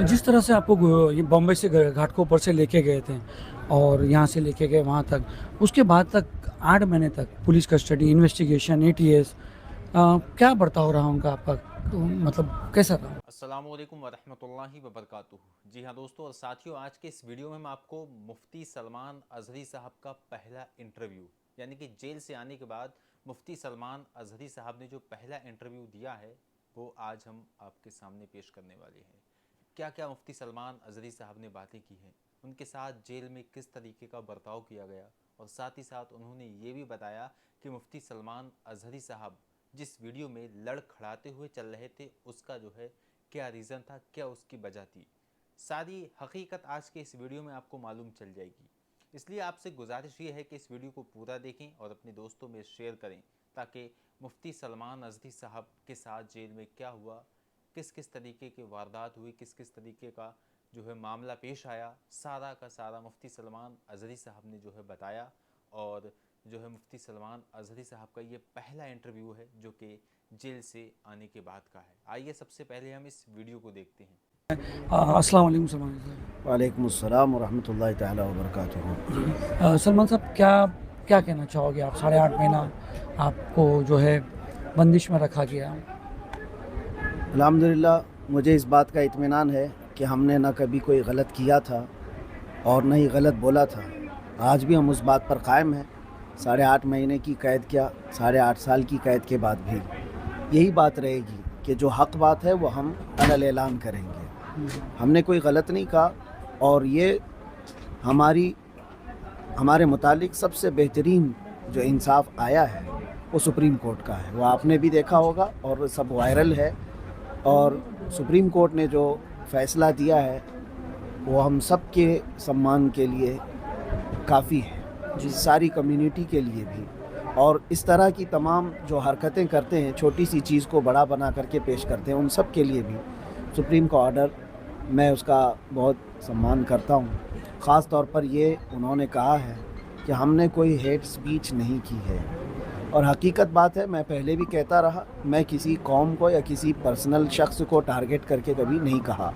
जिस तरह से आपको ये बॉम्बे से घाटकोपर से लेके गए थे और यहाँ से लेके गए वहाँ तक, उसके बाद तक 8 महीने तक पुलिस कस्टडी, इन्वेस्टिगेशन, एटीएस, क्या बर्ताव रहा उनका आपका, तो मतलब कैसा रहा? अस्सलामुअलैकुम वरहमतुल्लाहि वबरकातुहू। जी हाँ दोस्तों और साथियों, आज के इस वीडियो में मैं आपको मुफ्ती सलमान अजहरी साहब का पहला इंटरव्यू, यानी कि जेल से आने के बाद मुफ्ती सलमान अजहरी साहब ने जो पहला इंटरव्यू दिया है वो आज हम आपके सामने पेश करने वाले हैं। क्या क्या मुफ्ती सलमान अजहरी साहब ने बातें की हैं, उनके साथ जेल में किस तरीके का बर्ताव किया गया, और साथ ही साथ उन्होंने ये भी बताया कि मुफ्ती सलमान अजहरी साहब जिस वीडियो में लड़ खड़ाते हुए चल रहे थे उसका जो है क्या रीज़न था, क्या उसकी वजह थी। सारी हकीकत आज के इस वीडियो में आपको मालूम चल जाएगी। इसलिए आपसे गुजारिश ये है कि इस वीडियो को पूरा देखें और अपने दोस्तों में शेयर करें, ताकि मुफ्ती सलमान अजहरी साहब के साथ जेल में क्या हुआ, किस किस तरीके की वारदात हुई, किस किस तरीके का जो है मामला पेश आया, सारा का सारा मुफ्ती सलमान अजहरी साहब ने जो है बताया। और जो है मुफ्ती सलमान अजहरी साहब का ये पहला इंटरव्यू है जो कि जेल से आने के बाद का है। आइए सबसे पहले हम इस वीडियो को देखते हैं। अस्सलाम वालेकुम सलमान साहब। वालेकुम अस्सलाम वरहमतुल्लाहि ताला वबरकातुहू। सलमान साहब, क्या क्या कहना चाहोगे आप? 8.5 महीना आपको जो है बंदिश में रखा गया। अल्हम्दुलिल्लाह मुझे इस बात का इत्मीनान है कि हमने ना कभी कोई गलत किया था और न ही गलत बोला था। आज भी हम उस बात पर कायम हैं। 8.5 महीने की कैद क्या, 8.5 साल की कैद के बाद भी यही बात रहेगी कि जो हक़ बात है वो हम अलल ऐलान करेंगे। हमने कोई गलत नहीं कहा और ये हमारे मुतालिक सबसे बेहतरीन जो इंसाफ आया है वो सुप्रीम कोर्ट का है। वो आपने भी देखा होगा और सब वायरल है। और सुप्रीम कोर्ट ने जो फ़ैसला दिया है वो हम सब के सम्मान के लिए काफ़ी है, सारी कम्युनिटी के लिए भी। और इस तरह की तमाम जो हरकतें करते हैं, छोटी सी चीज़ को बड़ा बना करके पेश करते हैं, उन सब के लिए भी सुप्रीम का ऑर्डर, मैं उसका बहुत सम्मान करता हूँ। ख़ास तौर पर ये उन्होंने कहा है कि हमने कोई हेट स्पीच नहीं की है। और हकीकत बात है, मैं पहले भी कहता रहा, मैं किसी कौम को या किसी पर्सनल शख्स को टारगेट करके कभी नहीं कहा।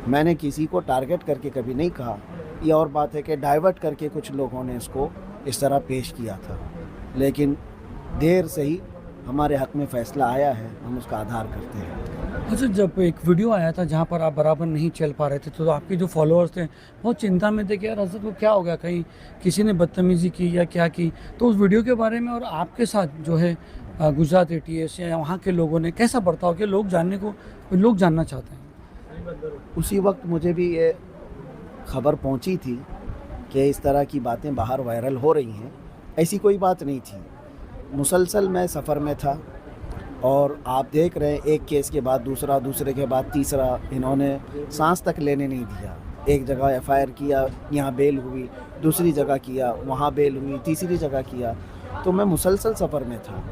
मैंने किसी को टारगेट करके कभी नहीं कहा। ये और बात है कि डाइवर्ट करके कुछ लोगों ने इसको इस तरह पेश किया था, लेकिन देर से ही हमारे हक़ में फ़ैसला आया है, हम उसका आधार करते हैं। अच्छा, जब एक वीडियो आया था जहाँ पर आप बराबर नहीं चल पा रहे थे, तो आपके जो फॉलोअर्स थे बहुत चिंता में थे कि यार हज़रत को क्या हो गया, कहीं किसी ने बदतमीज़ी की या क्या की। तो उस वीडियो के बारे में और आपके साथ जो है गुजरात एटीएस या वहाँ के लोगों ने कैसा बर्ताव किया, लोग जानना चाहते हैं। उसी वक्त मुझे भी ये ख़बर पहुंची थी कि इस तरह की बातें बाहर वायरल हो रही हैं। ऐसी कोई बात नहीं थी। मुसलसल मैं सफ़र में था और आप देख रहे हैं एक केस के बाद दूसरा, दूसरे के बाद तीसरा, इन्होंने सांस तक लेने नहीं दिया। एक जगह एफआईआर किया, यहाँ बेल हुई, दूसरी जगह किया, वहाँ बेल हुई, तीसरी जगह किया। तो मैं मुसलसल सफ़र में था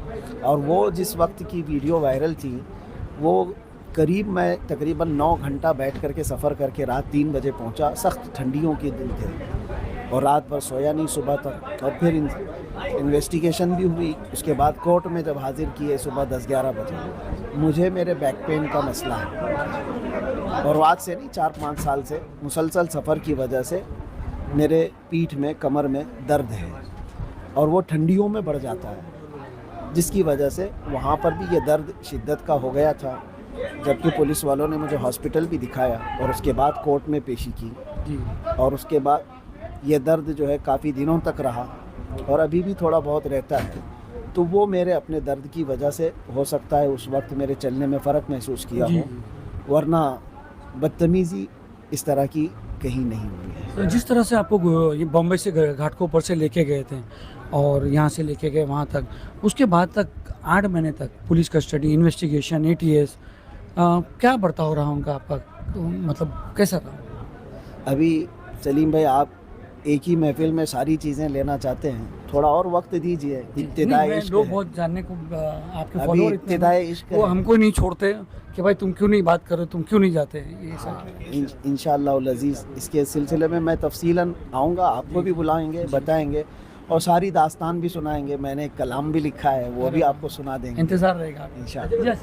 और वो जिस वक्त की वीडियो वायरल थी वो करीब मैं तकरीबन 9 घंटा बैठ करके सफ़र करके रात 3 बजे पहुंचा। सख्त ठंडियों के दिन थे और रात भर सोया नहीं सुबह तक। और फिर इन्वेस्टिगेशन भी हुई। उसके बाद कोर्ट में जब हाजिर किए सुबह 10-11 बजे, मुझे मेरे बैक पेन का मसला है और आज से नहीं 4-5 साल से मुसलसल सफ़र की वजह से मेरे पीठ में, कमर में दर्द है और वो ठंडियों में बढ़ जाता है, जिसकी वजह से वहाँ पर भी ये दर्द शिद्दत का हो गया था। जबकि पुलिस वालों ने मुझे हॉस्पिटल भी दिखाया और उसके बाद कोर्ट में पेशी की और उसके बाद ये दर्द जो है काफ़ी दिनों तक रहा और अभी भी थोड़ा बहुत रहता है। तो वो मेरे अपने दर्द की वजह से हो सकता है उस वक्त मेरे चलने में फ़र्क महसूस किया हो, वरना बदतमीज़ी इस तरह की कहीं नहीं हुई है। तो जिस तरह से आपको ये बॉम्बे से घाटकोपर से लेके गए थे और यहाँ से लेके गए वहाँ तक, उसके बाद तक 8 महीने तक पुलिस कस्टडी, इन्वेस्टिगेशन, एटीएस, क्या बर्ताव रहा उनका आपका, तो मतलब कैसा रहा? अभी सलीम भाई, आप एक ही महफिल में सारी चीज़ें लेना चाहते हैं, थोड़ा और वक्त दीजिए। इब्तिदाई इश्क लोग बहुत जानने को, आपके अभी फॉलोअर इब्तिदाई इश्क वो है। हमको नहीं छोड़ते कि भाई तुम क्यों नहीं बात कर रहे, तुम क्यों नहीं जाते, ये सब। इंशाअल्लाह अज़ीज़ इसके सिलसिले में मैं तफसीलन आऊँगा, आपको भी बुलाएंगे, बताएंगे और सारी दास्तान भी सुनाएंगे। मैंने एक कलाम भी लिखा है, वो भी आपको सुना देंगे। इंतज़ार रहेगा इंशाअल्लाह।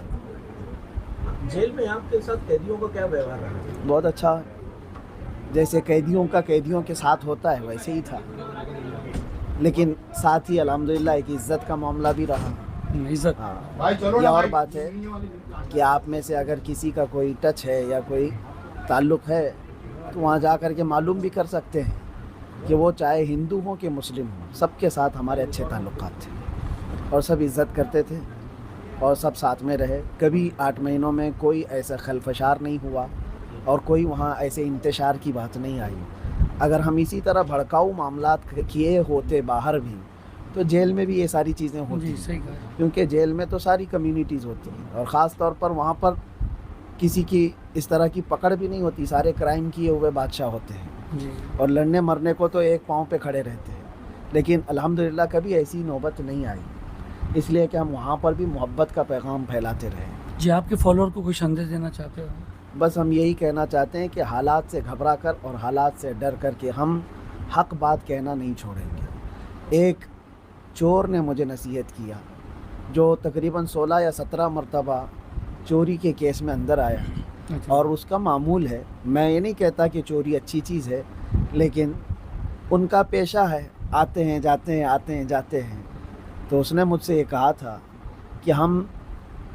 जेल में आपके साथ कैदियों का क्या व्यवहार रहा? बहुत अच्छा, जैसे कैदियों का कैदियों के साथ होता है वैसे ही था, लेकिन साथ ही अल्हम्दुलिल्लाह एक इज़्ज़त का मामला भी रहा। इज्जत। हाँ, ये और बात है कि आप में से अगर किसी का कोई टच है या कोई ताल्लुक़ है तो वहाँ जा कर के मालूम भी कर सकते हैं कि वो चाहे हिंदू हों कि मुस्लिम हों, सबके साथ हमारे अच्छे ताल्लुक़ात थे और सब इज़्ज़त करते थे और सब साथ में रहे। कभी 8 महीनों में कोई ऐसा खलफशार नहीं हुआ और कोई वहाँ ऐसे इंतशार की बात नहीं आई। अगर हम इसी तरह भड़काऊ मामलात किए होते बाहर भी तो जेल में भी ये सारी चीज़ें होती जी हैं, सही कहा। क्योंकि जेल में तो सारी कम्युनिटीज़ होती हैं और ख़ास तौर पर वहाँ पर किसी की इस तरह की पकड़ भी नहीं होती, सारे क्राइम किए हुए बादशाह होते हैं जी और लड़ने मरने को तो एक पाँव पे खड़े रहते हैं, लेकिन अल्हम्दुलिल्लाह कभी ऐसी नौबत नहीं आई, इसलिए कि हम वहाँ पर भी मोहब्बत का पैगाम फैलाते रहे। जी, आपके फॉलोअर को कोई संदेश देना चाहते हो? बस हम यही कहना चाहते हैं कि हालात से घबरा कर और हालात से डर कर के हम हक बात कहना नहीं छोड़ेंगे। एक चोर ने मुझे नसीहत किया जो तकरीबन 16 या 17 मरतबा चोरी के केस में अंदर आया अच्छा। और उसका मामूल है। मैं ये नहीं कहता कि चोरी अच्छी चीज़ है, लेकिन उनका पेशा है, आते हैं जाते हैं, आते हैं जाते हैं। तो उसने मुझसे ये कहा था कि हम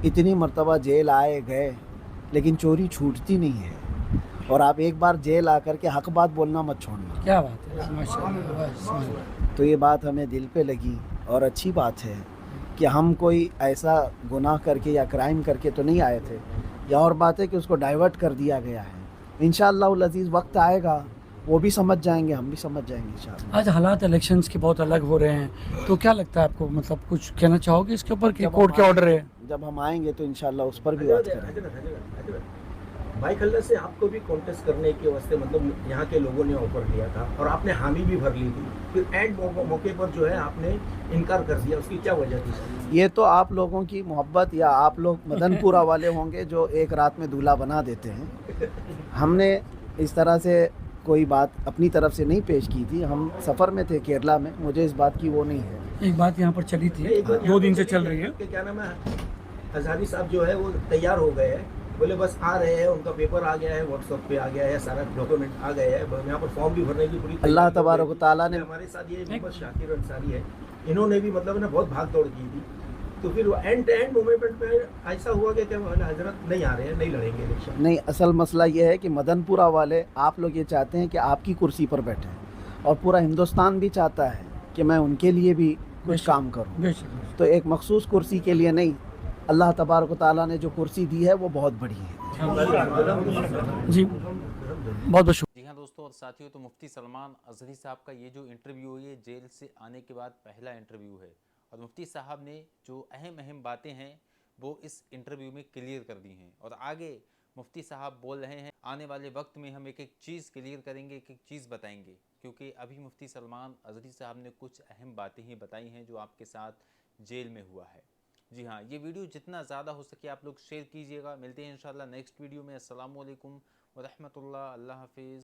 इतनी मरतबा जेल आए गए लेकिन चोरी छूटती नहीं है और आप एक बार जेल आकर के हक बात बोलना मत छोड़ना। क्या बात है, माशाल्लाह, बस। तो ये बात हमें दिल पे लगी और अच्छी बात है कि हम कोई ऐसा गुनाह करके या क्राइम करके तो नहीं आए थे। या और बात है कि उसको डाइवर्ट कर दिया गया है। इंशाअल्लाह अज़ीज़ वक्त आएगा वो भी समझ जाएंगे, हम भी समझ जाएंगे इंशाअल्लाह। आज हालात इलेक्शंस के बहुत अलग हो रहे हैं, तो क्या लगता है आपको, मतलब कुछ कहना चाहोगे इसके ऊपर कि जब कोर्ट हम के ऑर्डर है? जब हम आएंगे तो इंशाअल्लाह उस पर भी बात करेंगे। भाई खल्ला से आपको भी कॉन्टेस्ट करने के वास्ते मतलब यहाँ के लोगों ने ऑफर दिया था और आपने हामी भी भर ली थी, फिर एंड मौके पर जो है आपने इनकार कर दिया, उसकी क्या वजह थी? ये तो आप लोगों की मोहब्बत या आप लोग मदनपुरा वाले होंगे जो एक रात में दूल्हा बना देते हैं। हमने इस तरह से कोई बात अपनी तरफ से नहीं पेश की थी। हम सफ़र में थे केरला में, मुझे इस बात की वो नहीं है। एक बात यहाँ पर चली थी, एक बार 2 दिन से यहाँ पे चल रही है। कि क्या नाम है, हजारी साहब जो है वो तैयार हो गए हैं, बोले बस आ रहे हैं, उनका पेपर आ गया है, व्हाट्सएप पे आ गया है, सारा डॉक्यूमेंट आ गया है, यहाँ पर फॉर्म भी भरने की पूरी अल्लाह तैयारी हो तबारक गई व थी। तआला ने हमारे साथ ये मोहम्मद शाकिर अंसारी है, इन्होंने भी मतलब ना बहुत भाग दौड़ की थी। तो फिर एंड मोमेंट में ऐसा हुआ कि हजरत नहीं आ रहे हैं, नहीं लड़ेंगे इलेक्शन। नहीं, असल मसला ये है कि मदनपुरा वाले आप लोग ये चाहते हैं कि आपकी कुर्सी पर बैठें और पूरा हिंदुस्तान भी चाहता है कि मैं उनके लिए भी कुछ बेशक। काम करूं। बेशक। तो एक मखसूस कुर्सी के लिए नहीं, अल्लाह तबारक व तआला ने जो कुर्सी दी है वो बहुत बड़ी है। जी, बहुत बहुत शुक्रिया। जी हाँ दोस्तों और साथियों, तो मुफ्ती सलमान अज़हरी साहब का ये जो इंटरव्यू है, ये जेल से आने के बाद पहला इंटरव्यू है और मुफ्ती साहब ने जो अहम बातें हैं वो इस इंटरव्यू में क्लियर कर दी हैं और आगे मुफ्ती साहब बोल रहे हैं आने वाले वक्त में हम एक एक चीज़ क्लियर करेंगे, एक एक चीज़ बताएंगे, क्योंकि अभी मुफ्ती सलमान अज़हरी साहब ने कुछ अहम बातें ही बताई हैं जो आपके साथ जेल में हुआ है। जी हाँ, ये वीडियो जितना ज़्यादा हो सके आप लोग शेयर कीजिएगा। मिलते हैं इंशाल्लाह नेक्स्ट वीडियो में। अस्सलामु अलैकुम व रहमतुल्लाह। अल्लाह हाफिज़।